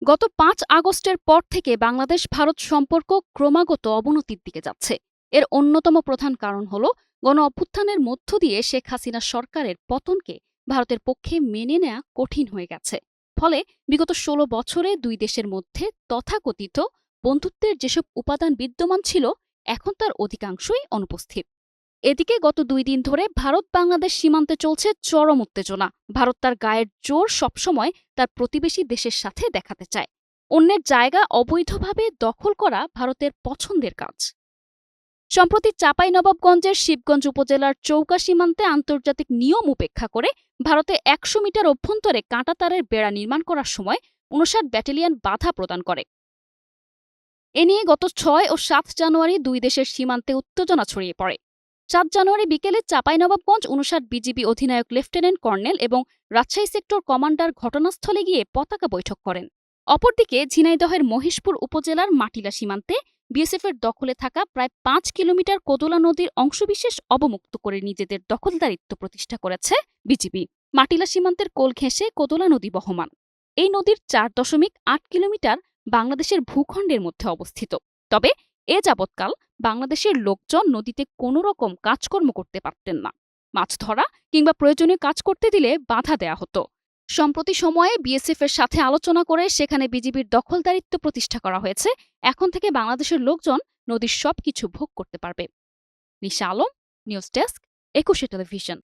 গত ৫ আগস্টের পর থেকে বাংলাদেশ-ভারত সম্পর্ক ক্রমাগত অবনতির দিকে যাচ্ছে। এর অন্যতম প্রধান কারণ হল গণ-অভ্যুত্থানের মধ্য দিয়ে শেখ হাসিনা সরকারের পতনকে ভারতের পক্ষে মেনে নেওয়া কঠিন হয়ে গেছে। ফলে বিগত ১৬ বছরে দুই দেশের মধ্যে তথাকথিত বন্ধুত্বের যেসব উপাদান বিদ্যমান ছিল, এখন তার অধিকাংশই অনুপস্থিত। এদিকে গত ২ দিন ধরে ভারত-বাংলাদেশ সীমান্তে চলছে চরম উত্তেজনা। ভারত তার গায়ের জোর সবসময় তার প্রতিবেশী দেশের সাথে দেখাতে চায়। অন্যের জায়গা অবৈধভাবে দখল করা ভারতের পছন্দের কাজ। সম্প্রতি চাঁপাইনবাবগঞ্জের শিবগঞ্জ উপজেলার চৌকা সীমান্তে আন্তর্জাতিক নিয়ম উপেক্ষা করে ভারতে ১০০ মিটার অভ্যন্তরে কাঁটাতারের বেড়া নির্মাণ করার সময় ৫৯ ব্যাটালিয়ন বাধা প্রদান করে। এ নিয়ে গত ৬ ও ৭ জানুয়ারি দুই দেশের সীমান্তে উত্তেজনা ছড়িয়ে পড়ে। ৭ জানুয়ারি বিকেলে চাঁপাইনবাবগঞ্জ ৫৯ বিজিবি অধিনায়ক লেফটেন্যান্ট কর্নেল এবং রাজশাহী সেক্টর কমান্ডার ঘটনাস্থলে গিয়ে পতাকা বৈঠক করেন। অপরদিকে ঝিনাইদহের মহেশপুর উপজেলার মাটিলা সীমান্তে বিএসএফের দখলে থাকা প্রায় ৫ কিলোমিটার কোদলা নদীর অংশবিশেষ অবমুক্ত করে নিজেদের দখলদারিত্ব প্রতিষ্ঠা করেছে বিজিবি। মাটিলা সীমান্তের কোল ঘেঁষে কোদলা নদী বহমান। এই নদীর ৪.৮ কিলোমিটার বাংলাদেশের ভূখণ্ডের মধ্যে অবস্থিত। তবে এ যাবৎকাল বাংলাদেশের লোকজন নদীতে কোনো রকম কাজকর্ম করতে পারতেন না। মাছ ধরা কিংবা প্রয়োজনীয় কাজ করতে দিলে বাধা দেয়া হতো। সম্প্রতি সময়ে বিএসএফ এর সাথে আলোচনা করে সেখানে বিজিবির দখলদারিত্ব প্রতিষ্ঠা করা হয়েছে। এখন থেকে বাংলাদেশের লোকজন নদীর সবকিছু ভোগ করতে পারবে। নিশা আলম, নিউজ ডেস্ক, ২১ টেলিভিশন।